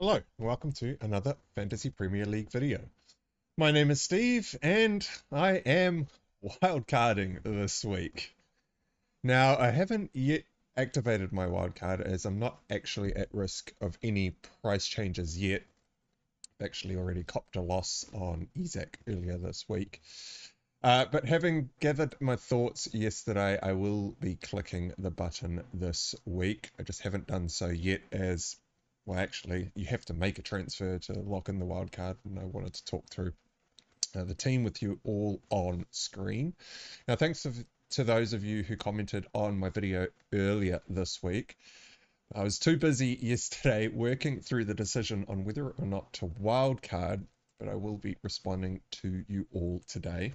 Hello, and welcome to another Fantasy Premier League video. My name is Steve, and I am wildcarding this week. Now, I haven't yet activated my wildcard as I'm not actually at risk of any price changes yet. I've actually already copped a loss on Isak earlier this week. But having gathered my thoughts yesterday, I will be clicking the button this week. I just haven't done so yet as well, actually, you have to make a transfer to lock in the wildcard, and I wanted to talk through the team with you all on screen. Now, thanks to those of you who commented on my video earlier this week. I was too busy yesterday working through the decision on whether or not to wildcard, but I will be responding to you all today.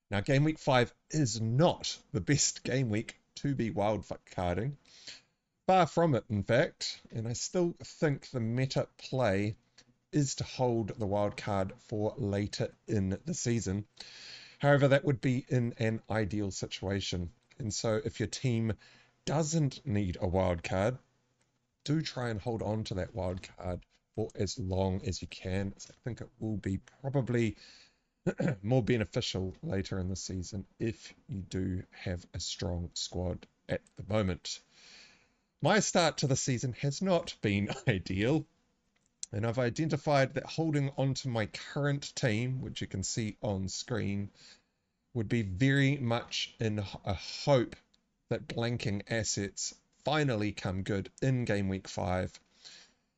Now, Game Week 5 is not the best game week to be wildcarding. Far from it, in fact, and I still think the meta play is to hold the wild card for later in the season. However, that would be in an ideal situation. And so if your team doesn't need a wild card, do try and hold on to that wild card for as long as you can. I think it will be probably more beneficial later in the season if you do have a strong squad at the moment. My start to the season has not been ideal, and I've identified that holding on to my current team, which you can see on screen, would be very much in a hope that blanking assets finally come good in Game Week 5.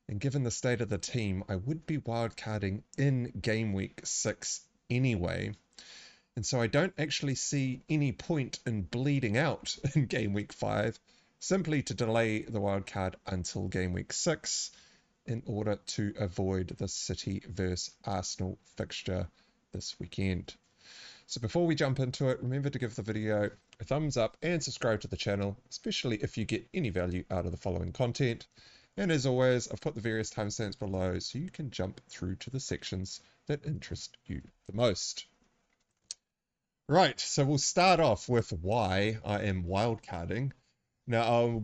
And given the state of the team, I would be wildcarding in Game Week 6 anyway. And so I don't actually see any point in bleeding out in Game Week 5, simply to delay the wildcard until Game Week 6 in order to avoid the City vs Arsenal fixture this weekend. So before we jump into it, remember to give the video a thumbs up and subscribe to the channel, especially if you get any value out of the following content. And as always, I've put the various timestamps below so you can jump through to the sections that interest you the most. Right, so we'll start off with why I am wildcarding. Now,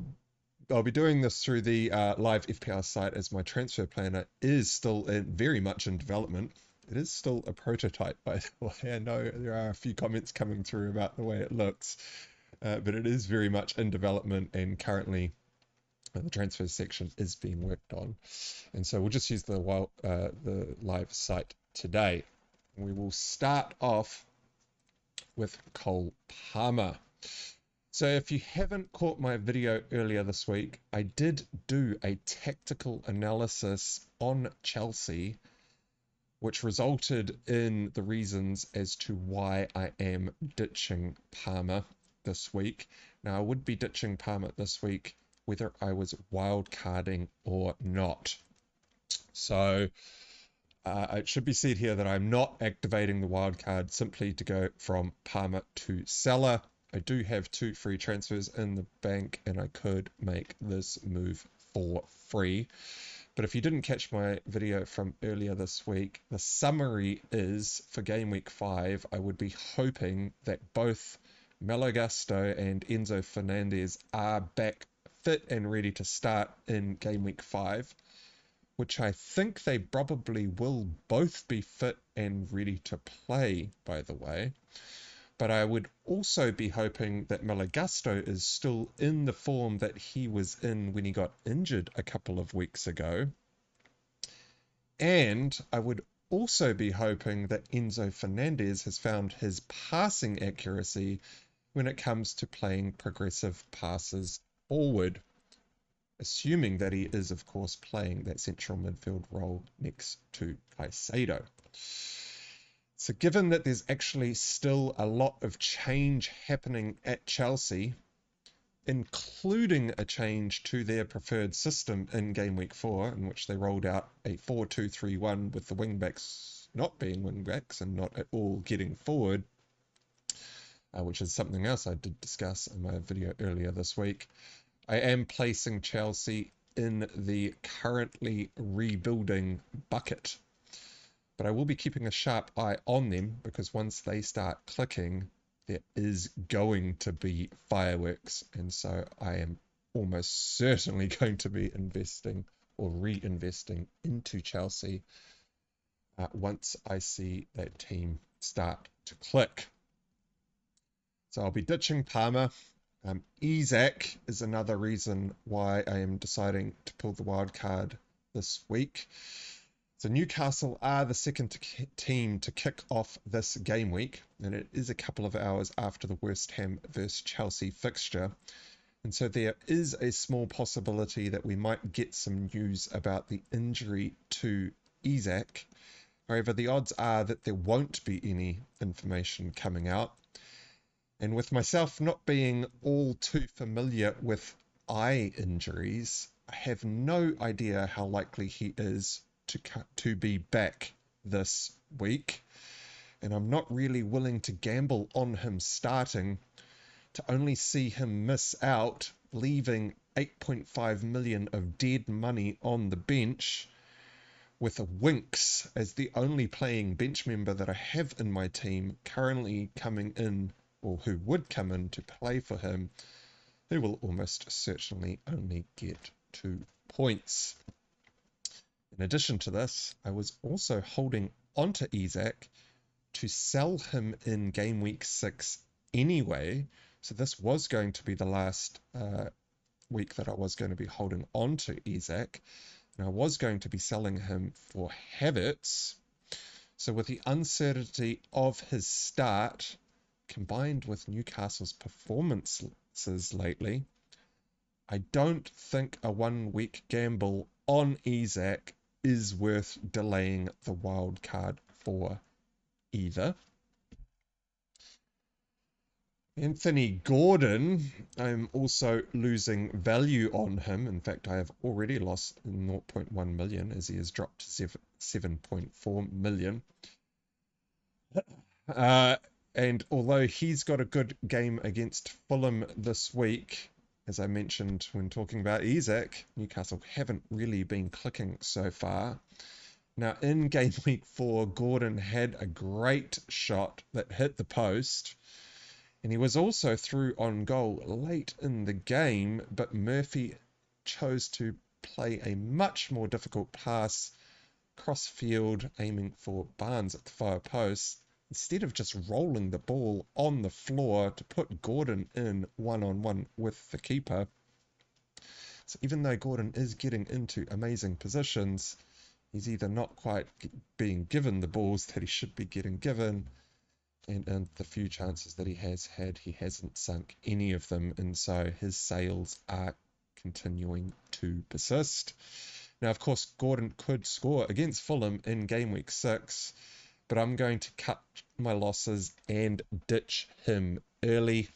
I'll be doing this through the live FPL site as my transfer planner is still very much in development. It is still a prototype, by the way. I know there are a few comments coming through about the way it looks, but it is very much in development, and currently the transfer section is being worked on. And so we'll just use the live site today. We will start off with Cole Palmer. So if you haven't caught my video earlier this week, I did do a tactical analysis on Chelsea, which resulted in the reasons as to why I am ditching Palmer this week. Now, I would be ditching Palmer this week whether I was wildcarding or not. So it should be said here that I'm not activating the wildcard simply to go from Palmer to Salah. I do have 2 free transfers in the bank, and I could make this move for free. But if you didn't catch my video from earlier this week, the summary is for Game Week 5, I would be hoping that both Malo Gusto and Enzo Fernandez are back fit and ready to start in Game Week 5, which I think they probably will both be fit and ready to play, by the way. But I would also be hoping that Malo Gusto is still in the form that he was in when he got injured a couple of weeks ago. And I would also be hoping that Enzo Fernandez has found his passing accuracy when it comes to playing progressive passes forward, assuming that he is, of course, playing that central midfield role next to Caicedo. So given that there's actually still a lot of change happening at Chelsea, including a change to their preferred system in Game Week 4, in which they rolled out a 4-2-3-1 with the wingbacks not being wingbacks and not at all getting forward, which is something else I did discuss in my video earlier this week, I am placing Chelsea in the currently rebuilding bucket. But I will be keeping a sharp eye on them, because once they start clicking, there is going to be fireworks. And so I am almost certainly going to be investing or reinvesting into Chelsea once I see that team start to click. So I'll be ditching Palmer. Isak is another reason why I am deciding to pull the wild card this week. So Newcastle are the second team to kick off this game week, and it is a couple of hours after the West Ham versus Chelsea fixture. And so there is a small possibility that we might get some news about the injury to Isak. However, the odds are that there won't be any information coming out. And with myself not being all too familiar with eye injuries, I have no idea how likely he is to be back this week. And I'm not really willing to gamble on him starting to only see him miss out, leaving 8.5 million of dead money on the bench, with a Winks as the only playing bench member that I have in my team currently coming in, or who would come in to play for him, who will almost certainly only get 2 points. In addition to this, I was also holding onto Isak to sell him in game week 6 anyway. So this was going to be the last week that I was going to be holding on to Isak. And I was going to be selling him for Havertz. So with the uncertainty of his start, combined with Newcastle's performances lately, I don't think a 1 week gamble on Isak is worth delaying the wild card for either. Anthony Gordon, I'm also losing value on him. In fact, I have already lost 0.1 million as he has dropped to 7.4 million. And although he's got a good game against Fulham this week, as I mentioned when talking about Isak, Newcastle haven't really been clicking so far. Now, in game week 4, Gordon had a great shot that hit the post, and he was also through on goal late in the game, but Murphy chose to play a much more difficult pass cross-field, aiming for Barnes at the far post, instead of just rolling the ball on the floor to put Gordon in one-on-one with the keeper. So even though Gordon is getting into amazing positions, he's either not quite being given the balls that he should be getting given, and the few chances that he has had, he hasn't sunk any of them, and so his sales are continuing to persist. Now, of course, Gordon could score against Fulham in game week 6, but I'm going to cut my losses and ditch him early.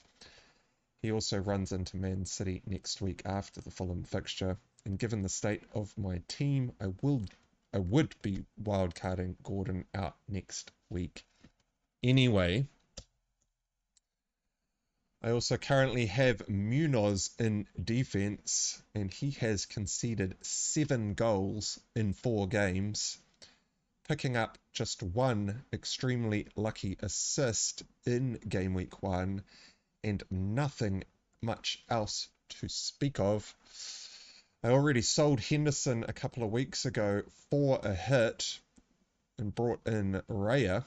He also runs into Man City next week after the Fulham fixture, and given the state of my team, I would be wildcarding Gordon out next week anyway. I also currently have Munoz in defense, and he has conceded 7 goals in 4 games, picking up just 1 extremely lucky assist in game week 1, and nothing much else to speak of. I already sold Henderson a couple of weeks ago for a hit and brought in Raya,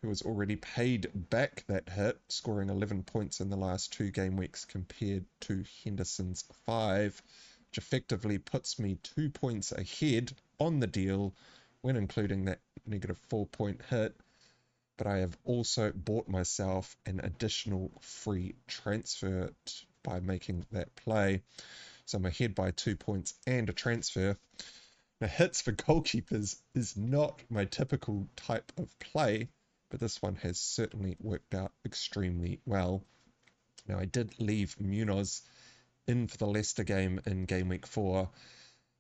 who has already paid back that hit, scoring 11 points in the last 2 game weeks compared to Henderson's 5, which effectively puts me 2 points ahead on the deal when including that negative 4-point hit. But I have also bought myself an additional free transfer by making that play. So I'm ahead by 2 points and a transfer. Now, hits for goalkeepers is not my typical type of play, but this one has certainly worked out extremely well. Now, I did leave Munoz in for the Leicester game in game week 4,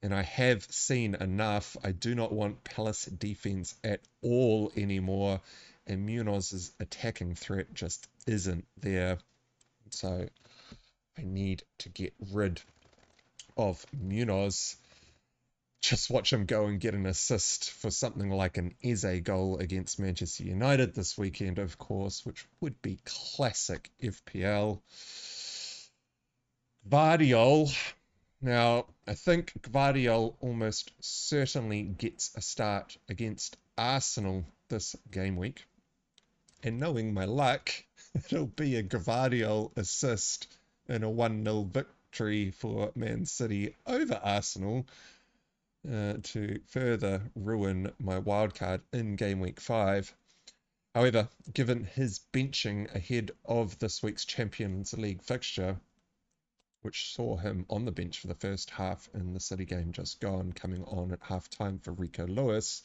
and I have seen enough. I do not want Palace defense at all anymore, and Munoz's attacking threat just isn't there. So I need to get rid of Munoz. Just watch him go and get an assist for something like an Eze goal against Manchester United this weekend, of course, which would be classic FPL. Gvardiol. Now, I think Gvardiol almost certainly gets a start against Arsenal this game week. And knowing my luck, it'll be a Gvardiol assist in a 1-0 victory for Man City over Arsenal to further ruin my wildcard in Game Week 5. However, given his benching ahead of this week's Champions League fixture, which saw him on the bench for the first half in the City game just gone, coming on at half-time for Rico Lewis,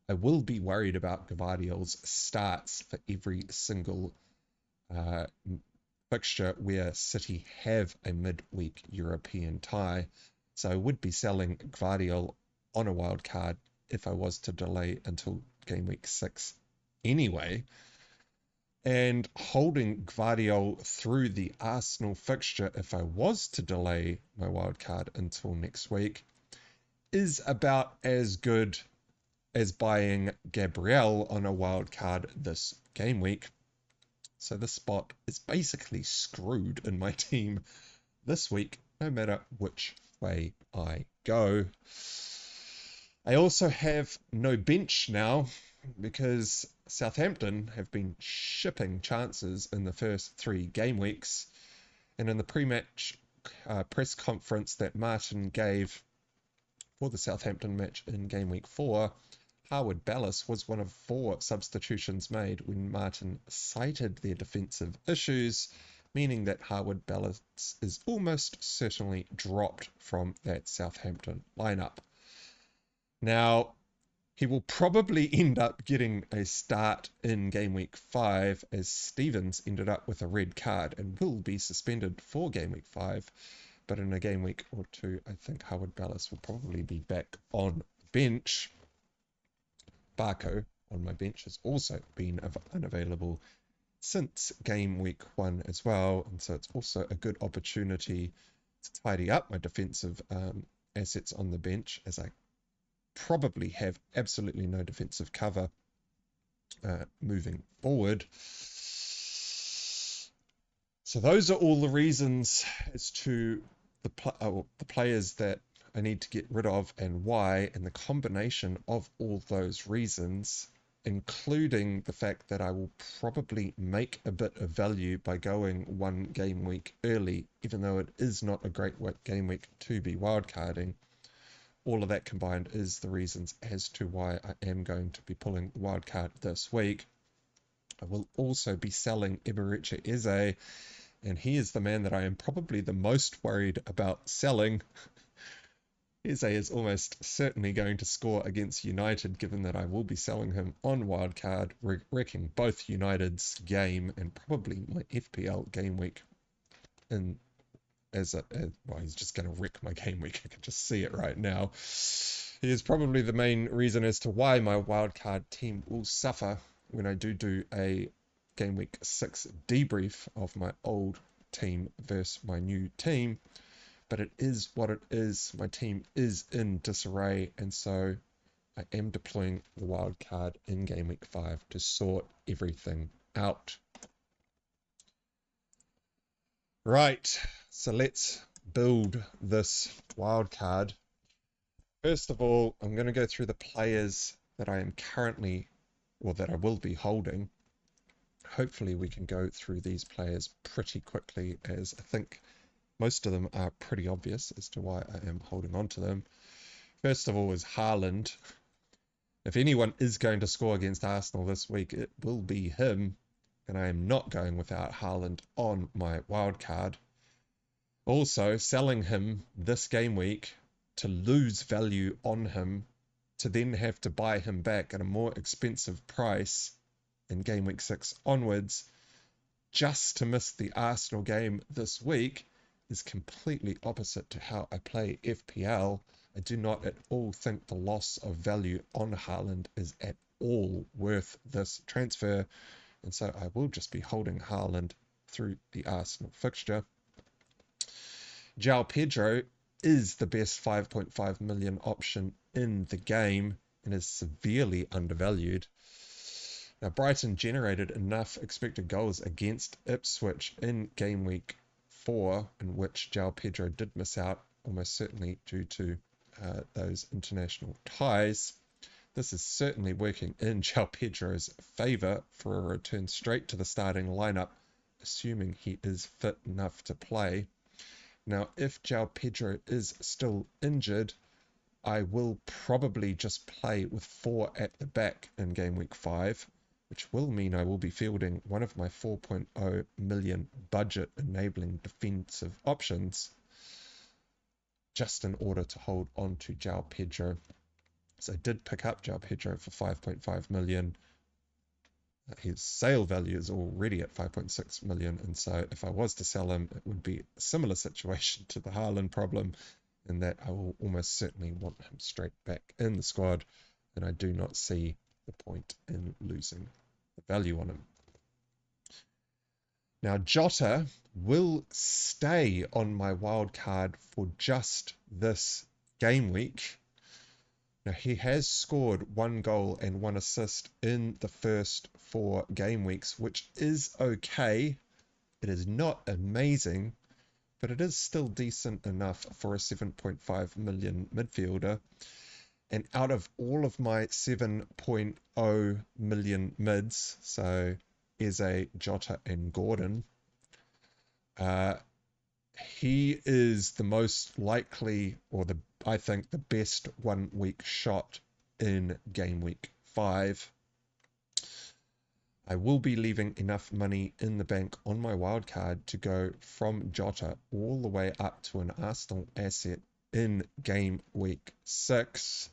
I will be worried about Gvardiol's starts for every single fixture where City have a midweek European tie. So I would be selling Gvardiol on a wild card if I was to delay until Game Week 6 anyway. And holding Gvardiol through the Arsenal fixture if I was to delay my wildcard until next week is about as good as buying Gabriel on a wildcard this game week. So this spot is basically screwed in my team this week, no matter which way I go. I also have no bench now because Southampton have been shipping chances in the first 3 game weeks. And in the pre-match press conference that Martin gave for the Southampton match in Game Week 4, Harwood Bellis was one of 4 substitutions made when Martin cited their defensive issues, meaning that Harwood Bellis is almost certainly dropped from that Southampton lineup. Now, he will probably end up getting a start in Game Week 5 as Stevens ended up with a red card and will be suspended for Game Week 5. But in a game week or 2, I think Harwood Bellis will probably be back on the bench. Barco on my bench has also been unavailable since Game Week 1 as well. And so it's also a good opportunity to tidy up my defensive assets on the bench, as I probably have absolutely no defensive cover moving forward. So those are all the reasons as to the players that I need to get rid of and why, and the combination of all those reasons, including the fact that I will probably make a bit of value by going 1 game week early, even though it is not a great game week to be wildcarding. All of that combined is the reasons as to why I am going to be pulling the wildcard this week. I will also be selling Eberechi Eze, and he is the man that I am probably the most worried about selling. Eze is almost certainly going to score against United, given that I will be selling him on wildcard, wrecking both United's game and probably my FPL game week. And well, he's just going to wreck my game week. I can just see it right now. He is probably the main reason as to why my wildcard team will suffer when I do a game week 6 debrief of my old team versus my new team. But it is what it is. My team is in disarray, and so I am deploying the wildcard in Game Week 5 to sort everything out. Right, so let's build this wildcard. First of all, I'm going to go through the players that I am currently, or that I will be holding. Hopefully we can go through these players pretty quickly, as I think most of them are pretty obvious as to why I am holding on to them. First of all is Haaland. If anyone is going to score against Arsenal this week, it will be him, and I am not going without Haaland on my wildcard. Also, selling him this game week to lose value on him, to then have to buy him back at a more expensive price in Game Week 6 onwards, just to miss the Arsenal game this week, is completely opposite to how I play FPL. I do not at all think the loss of value on Haaland is at all worth this transfer, and so I will just be holding Haaland through the Arsenal fixture. Joao Pedro is the best 5.5 million option in the game and is severely undervalued. Now, Brighton generated enough expected goals against Ipswich in Game Week 4, in which Joao Pedro did miss out, almost certainly due to those international ties. This is certainly working in Joao Pedro's favour for a return straight to the starting lineup, assuming he is fit enough to play. Now, if Joao Pedro is still injured, I will probably just play with 4 at the back in Game Week 5, which will mean I will be fielding one of my 4.0 million budget enabling defensive options just in order to hold on to Joao Pedro. So I did pick up Joao Pedro for 5.5 million. His sale value is already at 5.6 million, and so if I was to sell him, it would be a similar situation to the Haaland problem, in that I will almost certainly want him straight back in the squad, and I do not see the point in losing the value on him. Now, Jota will stay on my wild card for just this game week. Now, he has scored 1 goal and 1 assist in the first 4 game weeks, which is okay. It is not amazing, but it is still decent enough for a 7.5 million midfielder. And out of all of my 7.0 million mids, so Eze, Jota, and Gordon, he is the most likely, or I think the best 1 week shot in Game Week 5. I will be leaving enough money in the bank on my wildcard to go from Jota all the way up to an Arsenal asset in Game Week 6.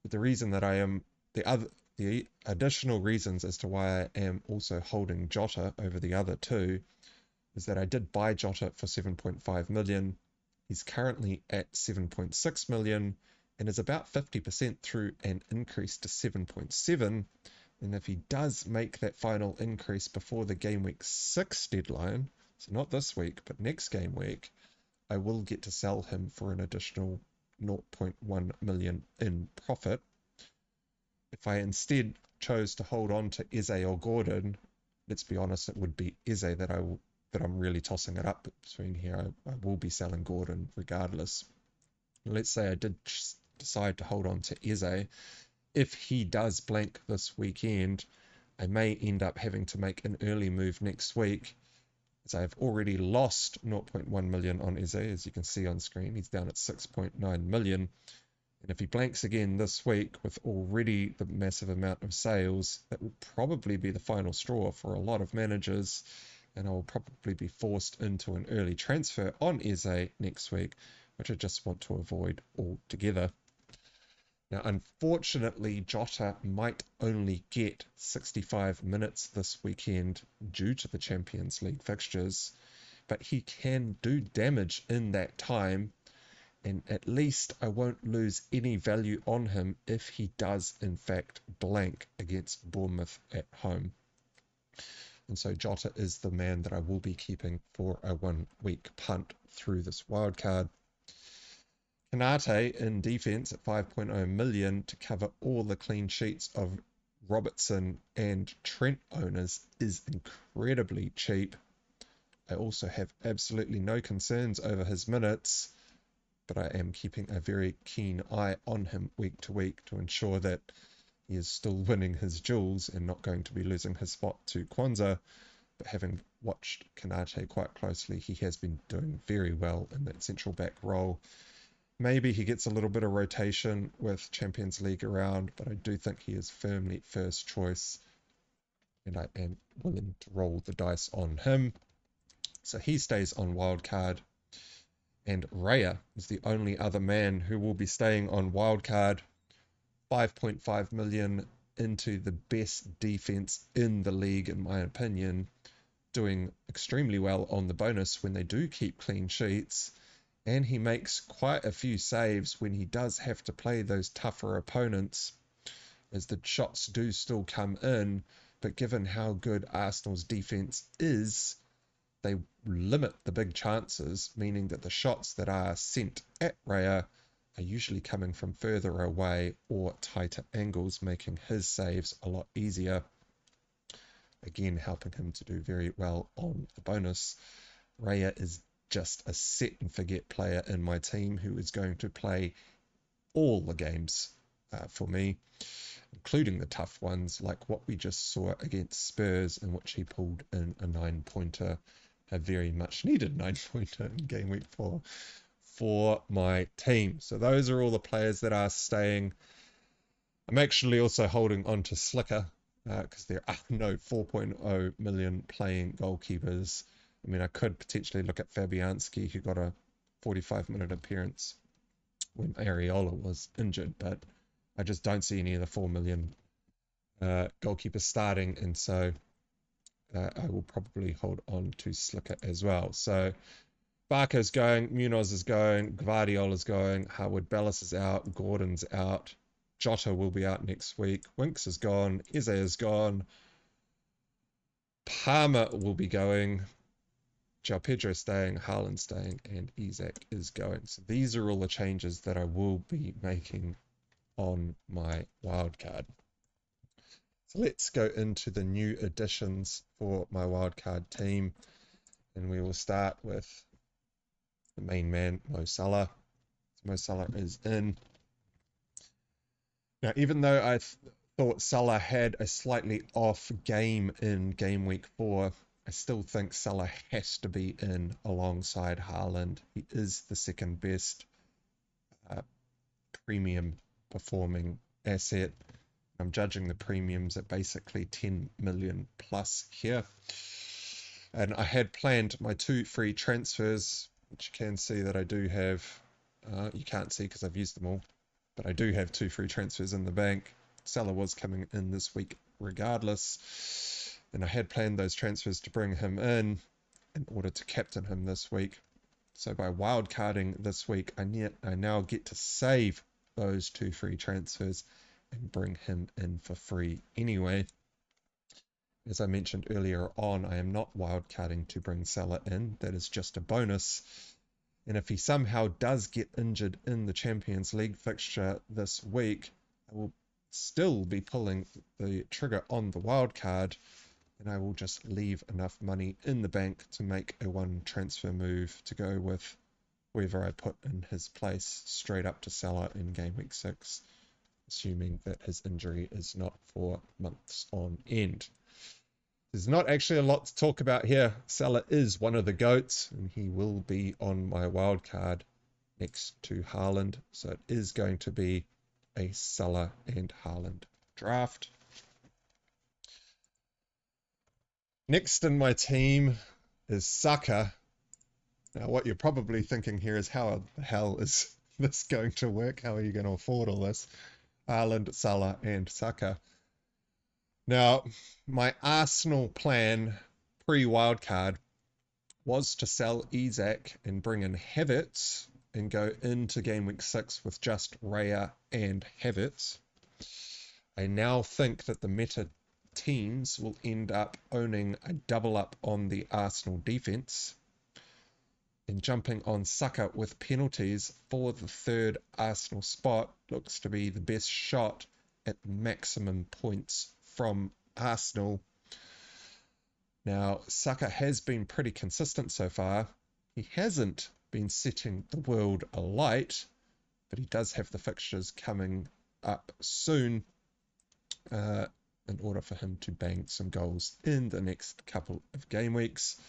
But the reason that I am, the additional reasons as to why I am also holding Jota over the other 2 is that I did buy Jota for 7.5 million. He's currently at 7.6 million and is about 50% through an increase to 7.7. And if he does make that final increase before the Game Week 6 deadline, so not this week, but next game week, I will get to sell him for an additional 0.1 million in profit. If I instead chose to hold on to Eze or Gordon, let's be honest, it would be Eze that I'm really tossing it up between here. I will be selling Gordon regardless. Let's say I did decide to hold on to Eze. If he does blank this weekend, I may end up having to make an early move next week, as I've already lost 0.1 million on Eze, as you can see on screen. He's down at 6.9 million. And if he blanks again this week with already the massive amount of sales, that will probably be the final straw for a lot of managers, and I will probably be forced into an early transfer on Eze next week, which I just want to avoid altogether. Now, unfortunately, Jota might only get 65 minutes this weekend due to the Champions League fixtures, but he can do damage in that time, and at least I won't lose any value on him if he does, in fact, blank against Bournemouth at home. And so Jota is the man that I will be keeping for a 1 week punt through this wildcard. Konate in defense at 5.0 million to cover all the clean sheets of Robertson and Trent owners is incredibly cheap. I also have absolutely no concerns over his minutes, but I am keeping a very keen eye on him week to week to ensure that he is still winning his duels and not going to be losing his spot to Kwanzaa. But having watched Konate quite closely, he has been doing very well in that central back role. Maybe he gets a little bit of rotation with Champions League around, but I do think he is firmly first choice, and I am willing to roll the dice on him. So he stays on wildcard, and Raya is the only other man who will be staying on wildcard. 5.5 million into the best defense in the league, in my opinion, doing extremely well on the bonus when they do keep clean sheets. And he makes quite a few saves when he does have to play those tougher opponents, as the shots do still come in. But given how good Arsenal's defense is, they limit the big chances, meaning that the shots that are sent at Raya are usually coming from further away or tighter angles, making his saves a lot easier. Again, helping him to do very well on the bonus. Raya is just a set and forget player in my team who is going to play all the games for me, including the tough ones like what we just saw against Spurs, in which he pulled in a 9-pointer, a very much needed 9-pointer in game week 4 for my team. So those are all the players that are staying. I'm actually also holding on to Slicker because there are no 4.0 million playing goalkeepers. I mean, I could potentially look at Fabianski, who got a 45-minute appearance when Areola was injured, but I just don't see any of the 4 million goalkeepers starting, and so I will probably hold on to Slicker as well. So Barker's going, Munoz is going, Gvardiol is going, Harwood Bellis is out, Gordon's out, Jota will be out next week, Winks is gone, Eze is gone, Palmer will be going, Joao Pedro staying, Haaland staying, and Isak is going. So these are all the changes that I will be making on my wildcard. So let's go into the new additions for my wildcard team, and we will start with the main man, Mo Salah. Mo Salah is in. Now, even though I thought Salah had a slightly off game in game week 4, I still think Salah has to be in alongside Haaland. He is the second best premium performing asset. I'm judging the premiums at basically 10 million plus here. And I had planned my 2 free transfers, which you can see that I do have. You can't see because I've used them all, but I do have 2 free transfers in the bank. Salah was coming in this week regardless, and I had planned those transfers to bring him in order to captain him this week. So by wildcarding this week, I now get to save those 2 free transfers and bring him in for free anyway. As I mentioned earlier on, I am not wildcarding to bring Salah in. That is just a bonus. And if he somehow does get injured in the Champions League fixture this week, I will still be pulling the trigger on the wildcard, and I will just leave enough money in the bank to make a 1 transfer move to go with whoever I put in his place straight up to Salah in game week 6, assuming that his injury is not for months on end. There's not actually a lot to talk about here. Salah is one of the GOATs, and he will be on my wildcard next to Haaland. So it is going to be a Salah and Haaland draft. Next in my team is Saka. Now, what you're probably thinking here is, how the hell is this going to work? How are you going to afford all this? Haaland, Salah, and Saka. Now, my Arsenal plan pre-wildcard was to sell Isak and bring in Havertz and go into game week 6 with just Raya and Havertz. I now think that the meta teams will end up owning a double up on the Arsenal defense and jumping on Saka with penalties for the 3rd Arsenal spot looks to be the best shot at maximum points from Arsenal. Now, Saka has been pretty consistent so far. He hasn't been setting the world alight, but he does have the fixtures coming up soon in order for him to bang some goals in the next couple of game weeks.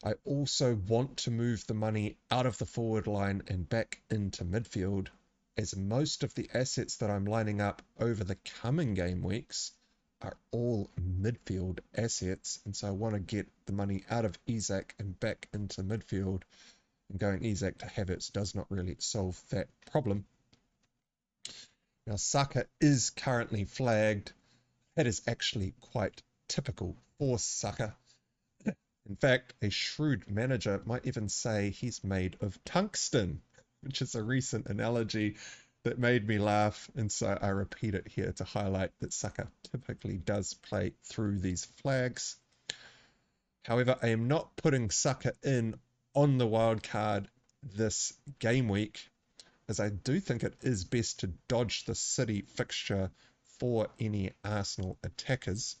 I also want to move the money out of the forward line and back into midfield, as most of the assets that I'm lining up over the coming game weeks are all midfield assets, and so I want to get the money out of Isak and back into midfield, and going Isak to Havertz does not really solve that problem. Now, Saka is currently flagged. That is actually quite typical for Saka. In fact, a shrewd manager might even say he's made of tungsten, which is a recent analogy that made me laugh, and so I repeat it here to highlight that Saka typically does play through these flags. However, I am not putting Saka in on the wild card this game week, as I do think it is best to dodge the City fixture for any Arsenal attackers.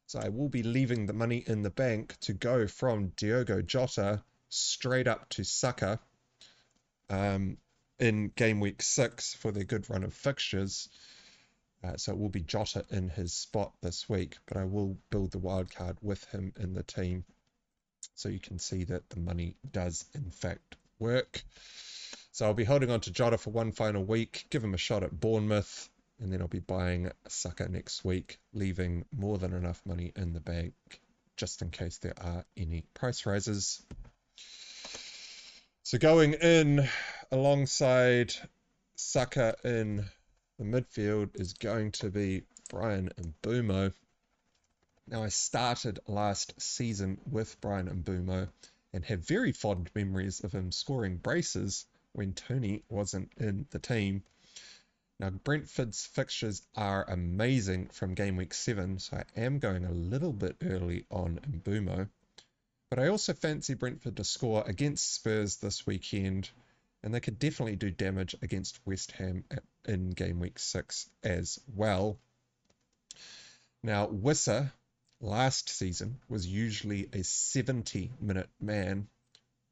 So I will be leaving the money in the bank to go from Diogo Jota straight up to Saka in game week 6 for their good run of fixtures. So it will be Jota in his spot this week, but I will build the wildcard with him in the team so you can see that the money does in fact work. So I'll be holding on to Jota for one final week, give him a shot at Bournemouth, and then I'll be buying Saka next week, leaving more than enough money in the bank just in case there are any price rises. So going in alongside Saka in the midfield is going to be Bryan Mbeumo. Now, I started last season with Bryan Mbeumo and have very fond memories of him scoring braces when Tony wasn't in the team. Now, Brentford's fixtures are amazing from game week 7, so I am going a little bit early on Mbeumo. But I also fancy Brentford to score against Spurs this weekend, and they could definitely do damage against West Ham in game week 6 as well. Now, Wissa last season was usually a 70-minute man,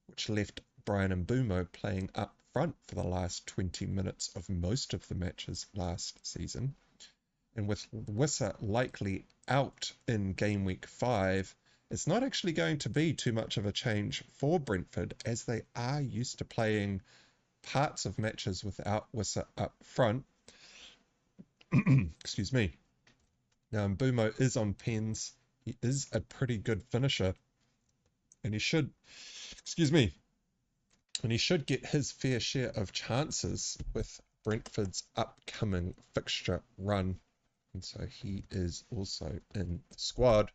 which left Bryan Mbeumo playing up front for the last 20 minutes of most of the matches last season. And with Wissa likely out in game week 5, it's not actually going to be too much of a change for Brentford, as they are used to playing parts of matches without Wissa up front. Excuse me. Now, Mbeumo is on pens. He is a pretty good finisher, and he should get his fair share of chances with Brentford's upcoming fixture run. And so he is also in the squad.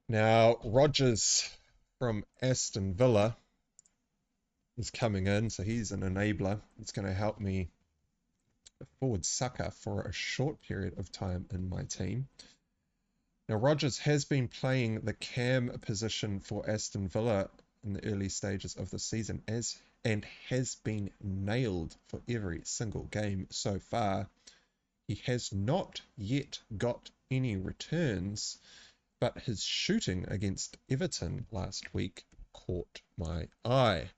Now, Rodgers from Aston Villa is coming in, so he's an enabler. It's going to help me afford Saka for a short period of time in my team. Now, Rodgers has been playing the cam position for Aston Villa in the early stages of the season and has been nailed for every single game so far. He has not yet got any returns, but his shooting against Everton last week caught my eye.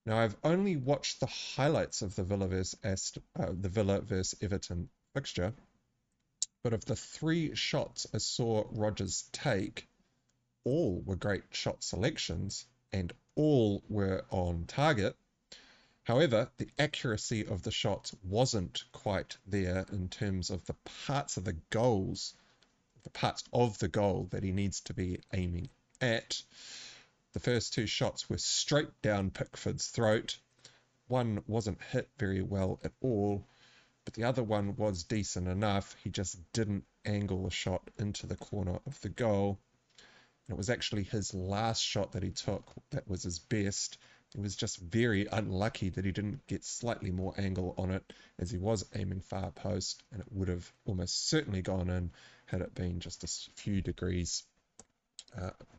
Now, I've only watched the highlights of the Villa versus Everton fixture, but of the 3 shots I saw Rodgers take, all were great shot selections and all were on target. However, the accuracy of the shots wasn't quite there in terms of the parts of the goal that he needs to be aiming at. The first 2 shots were straight down Pickford's throat. One wasn't hit very well at all, but the other one was decent enough. He just didn't angle a shot into the corner of the goal. And it was actually his last shot that he took that was his best. It was just very unlucky that he didn't get slightly more angle on it, as he was aiming far post, and it would have almost certainly gone in had it been just a few degrees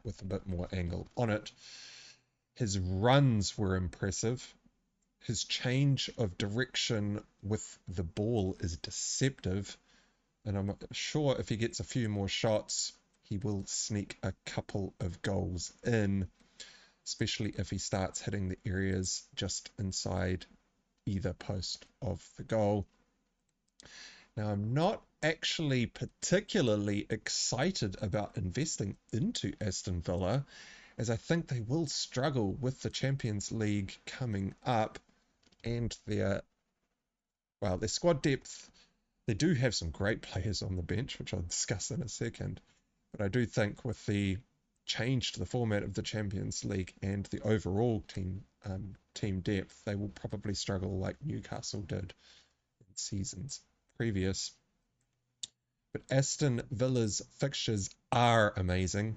with a bit more angle on it. His runs were impressive. His change of direction with the ball is deceptive, and I'm sure if he gets a few more shots, he will sneak a couple of goals in, especially if he starts hitting the areas just inside either post of the goal. Now, I'm not actually particularly excited about investing into Aston Villa, as I think they will struggle with the Champions League coming up, and their squad depth. They do have some great players on the bench, which I'll discuss in a second, but I do think with the change to the format of the Champions League and the overall team depth, they will probably struggle like Newcastle did in seasons previous. But Aston Villa's fixtures are amazing,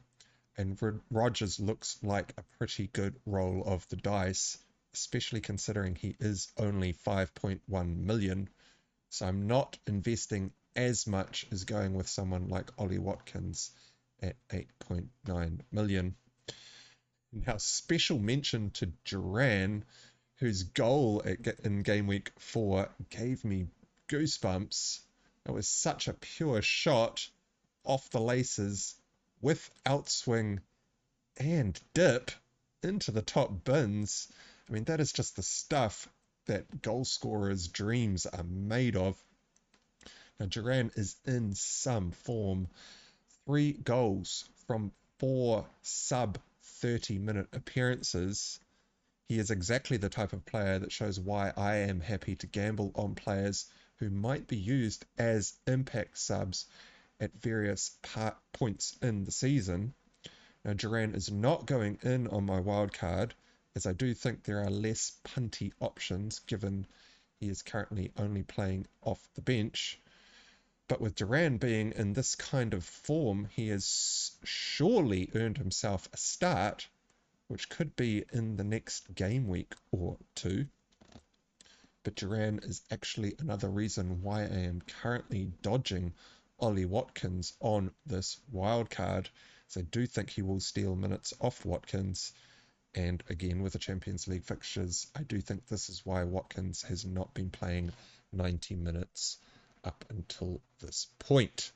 and Rodgers looks like a pretty good roll of the dice, especially considering he is only 5.1 million. So I'm not investing as much as going with someone like Ollie Watkins at 8.9 million. Now, special mention to Duran, whose goal in game week 4 gave me goosebumps. It was such a pure shot off the laces with outswing and dip into the top bins. I mean, that is just the stuff that goal scorers' dreams are made of. Now, Duran is in some form. 3 goals from 4 sub 30-minute appearances. He is exactly the type of player that shows why I am happy to gamble on players who might be used as impact subs at various points in the season. Now, Duran is not going in on my wildcard, as I do think there are less punty options, given he is currently only playing off the bench. But with Duran being in this kind of form, he has surely earned himself a start, which could be in the next game week or two. But Duran is actually another reason why I am currently dodging Ollie Watkins on this wildcard. So I do think he will steal minutes off Watkins. And again, with the Champions League fixtures, I do think this is why Watkins has not been playing 90 minutes up until this point.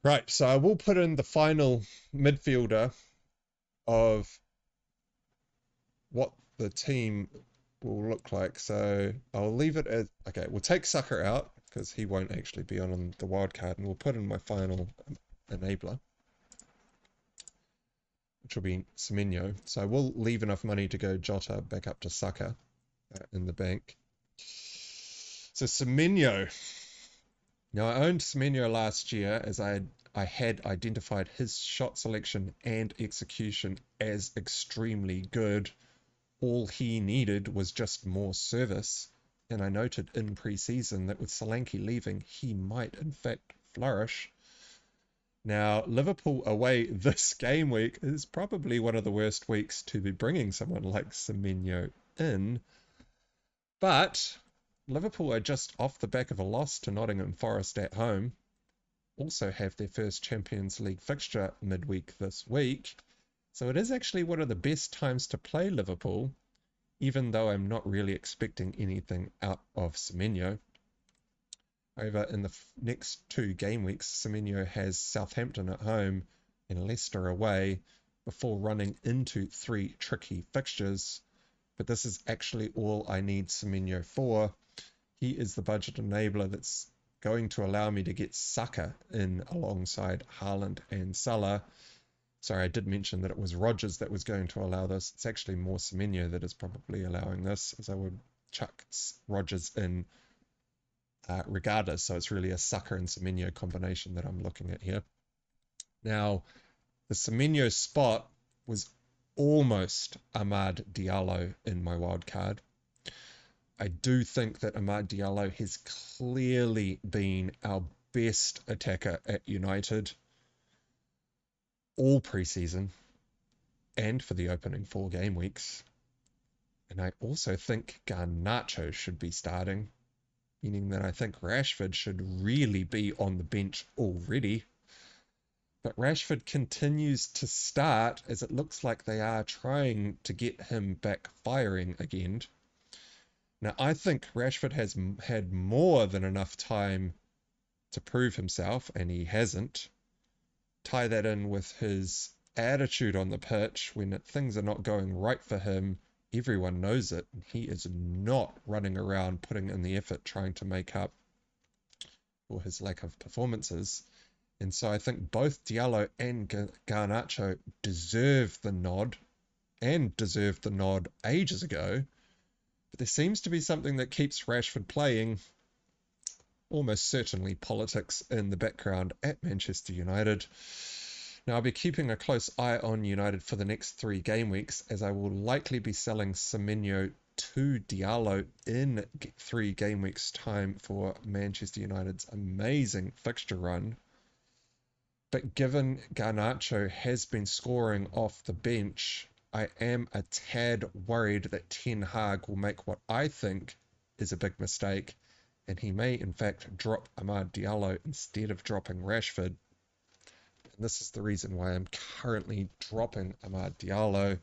Right, so I will put in the final midfielder of what the team will look like. So I'll leave it as, okay, we'll take Saka out because he won't actually be on the wild card, and we'll put in my final enabler, which will be Semenyo. So I will leave enough money to go Jota back up to Saka in the bank. So Semenyo. Now, I owned Semenyo last year as I had identified his shot selection and execution as extremely good. All he needed was just more service, and I noted in pre-season that with Solanke leaving, he might in fact flourish. Now, Liverpool away this game week is probably one of the worst weeks to be bringing someone like Semenyo in, but Liverpool are just off the back of a loss to Nottingham Forest at home, also have their first Champions League fixture midweek this week, so it is actually one of the best times to play Liverpool, even though I'm not really expecting anything out of Semenyo. However, in the next 2 game weeks, Semenyo has Southampton at home and Leicester away before running into 3 tricky fixtures, but this is actually all I need Semenyo for. He is the budget enabler that's going to allow me to get Saka in alongside Haaland and Salah. Sorry, I did mention that it was Rodgers that was going to allow this. It's actually more Semenyo that is probably allowing this, as I would chuck Rodgers in regardless. So it's really a Saka and Semenyo combination that I'm looking at here. Now, the Semenyo spot was almost Amad Diallo in my wild card. I do think that Amad Diallo has clearly been our best attacker at United all pre-season and for the opening 4 game weeks. And I also think Garnacho should be starting, meaning that I think Rashford should really be on the bench already. But Rashford continues to start, as it looks like they are trying to get him back firing again. Now, I think Rashford has had more than enough time to prove himself, and he hasn't. Tie that in with his attitude on the pitch when things are not going right for him. Everyone knows it. He is not running around putting in the effort trying to make up for his lack of performances. And so I think both Diallo and Garnacho deserve the nod, and deserved the nod ages ago. But there seems to be something that keeps Rashford playing, almost certainly politics in the background at Manchester United. Now, I'll be keeping a close eye on United for the next 3 game weeks, as I will likely be selling Semenyo to Diallo in 3 game weeks' time for Manchester United's amazing fixture run. But given Garnacho has been scoring off the bench, I am a tad worried that Ten Hag will make what I think is a big mistake, and he may in fact drop Amad Diallo instead of dropping Rashford. And this is the reason why I'm currently dropping Amad Diallo.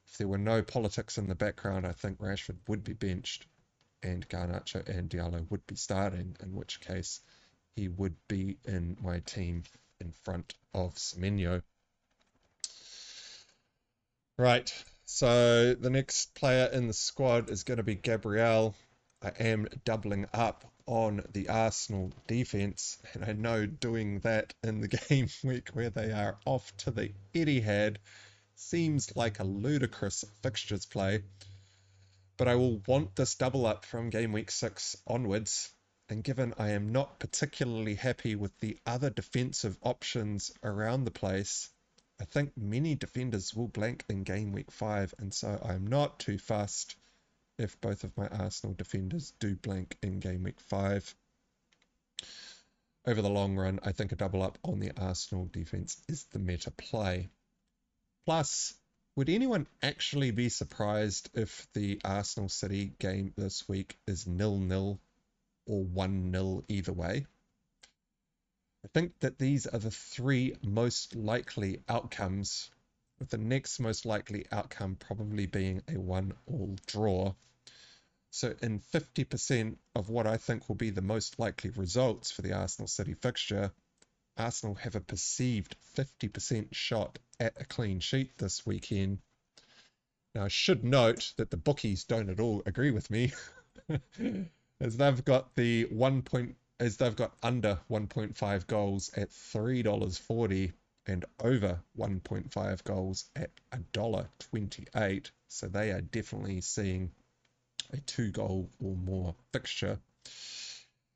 If there were no politics in the background, I think Rashford would be benched and Garnacho and Diallo would be starting, in which case he would be in my team in front of Semenyo. Right, so the next player in the squad is going to be Gabriel. I am doubling up on the Arsenal defense, and I know doing that in the game week where they are off to the Etihad seems like a ludicrous fixtures play, but I will want this double up from game week 6 onwards. And given I am not particularly happy with the other defensive options around the place, I think many defenders will blank in game week 5, and so I'm not too fussed if both of my Arsenal defenders do blank in game week 5. Over the long run, I think a double up on the Arsenal defense is the meta play. Plus, would anyone actually be surprised if the Arsenal City game this week is 0-0 or 1-0 either way? I think that these are the three most likely outcomes, with the next most likely outcome probably being a 1-all draw. So in 50% of what I think will be the most likely results for the Arsenal City fixture, Arsenal have a perceived 50% shot at a clean sheet this weekend. Now I should note that the bookies don't at all agree with me, as they've got under 1.5 goals at $3.40 and over 1.5 goals at $1.28. So they are definitely seeing a 2-goal or more fixture.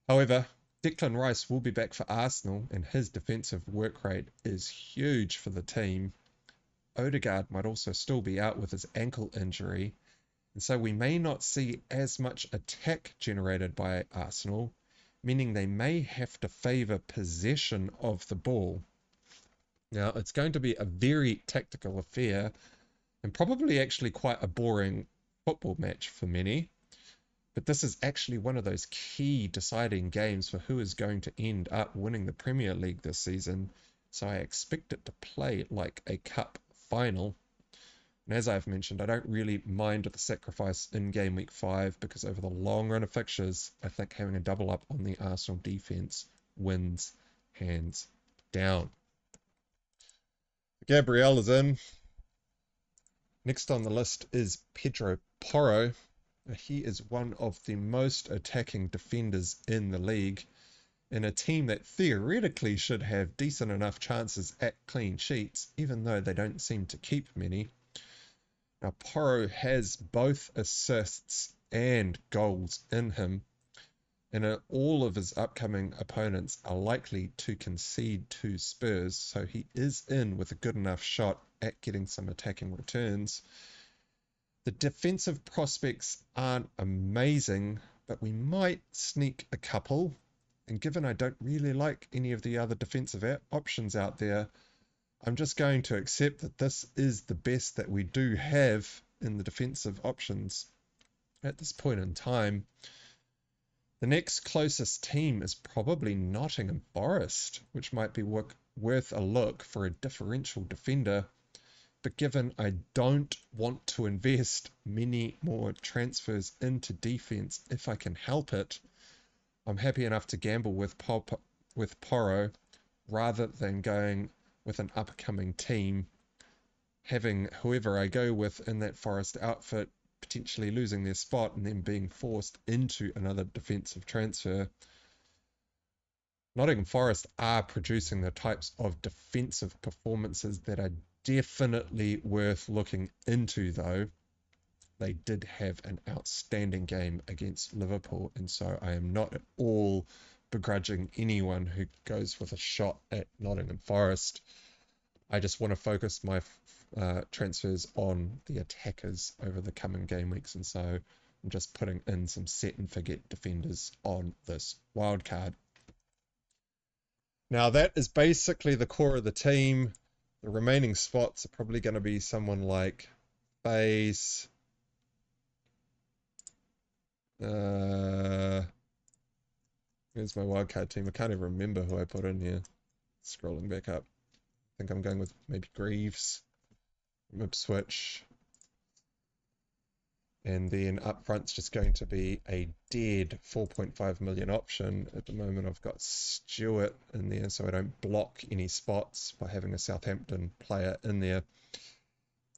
However, Declan Rice will be back for Arsenal, and his defensive work rate is huge for the team. Odegaard might also still be out with his ankle injury, and so we may not see as much attack generated by Arsenal, meaning they may have to favour possession of the ball. Now, it's going to be a very tactical affair, and probably actually quite a boring football match for many. But this is actually one of those key deciding games for who is going to end up winning the Premier League this season, so I expect it to play like a cup final. And as I've mentioned, I don't really mind the sacrifice in game week 5 because over the long run of fixtures, I think having a double up on the Arsenal defense wins hands down. Gabriel is in. Next on the list is Pedro Porro. He is one of the most attacking defenders in the league, in a team that theoretically should have decent enough chances at clean sheets, even though they don't seem to keep many. Now, Porro has both assists and goals in him, and all of his upcoming opponents are likely to concede to Spurs, so he is in with a good enough shot at getting some attacking returns. The defensive prospects aren't amazing, but we might sneak a couple, and given I don't really like any of the other defensive options out there, I'm just going to accept that this is the best that we do have in the defensive options at this point in time. The next closest team is probably Nottingham Forest, which might be worth a look for a differential defender. But given I don't want to invest many more transfers into defense if I can help it, I'm happy enough to gamble with Porro rather than going with an upcoming team, having whoever I go with in that Forest outfit potentially losing their spot and then being forced into another defensive transfer. Nottingham Forest are producing the types of defensive performances that are definitely worth looking into, though. They did have an outstanding game against Liverpool, and so I am not at all begrudging anyone who goes with a shot at Nottingham Forest. I just want to focus my transfers on the attackers over the coming game weeks, and so I'm just putting in some set and forget defenders on this wildcard. Now that is basically the core of the team. The remaining spots are probably going to be someone like Faze. Here's my wildcard team. I can't even remember who I put in here. Scrolling back up. I think I'm going with maybe Greaves, Ipswich. And then up front's just going to be a dead 4.5 million option. At the moment, I've got Stewart in there, so I don't block any spots by having a Southampton player in there.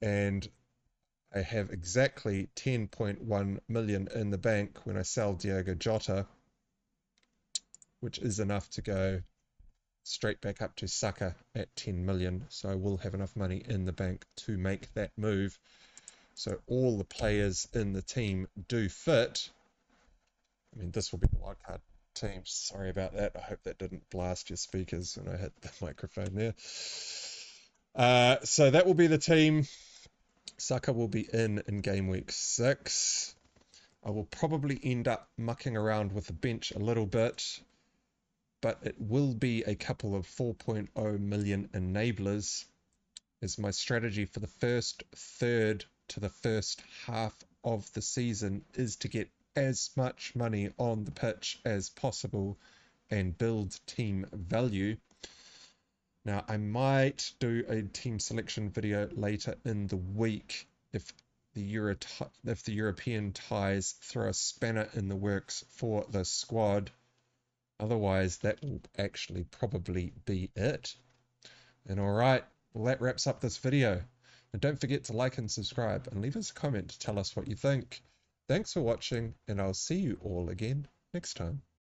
and I have exactly 10.1 million in the bank when I sell Diogo Jota, which is enough to go straight back up to Saka at 10 million. So I will have enough money in the bank to make that move. So all the players in the team do fit. I mean, this will be the wildcard team. Sorry about that. I hope that didn't blast your speakers when I hit the microphone there. So that will be the team. Saka will be in game week 6. I will probably end up mucking around with the bench a little bit, but it will be a couple of 4.0 million enablers as my strategy for the first third to the first half of the season is to get as much money on the pitch as possible and build team value. Now, I might do a team selection video later in the week if the European ties throw a spanner in the works for the squad. Otherwise, that will actually probably be it. And all right, well, that wraps up this video. And don't forget to like and subscribe and leave us a comment to tell us what you think. Thanks for watching, and I'll see you all again next time.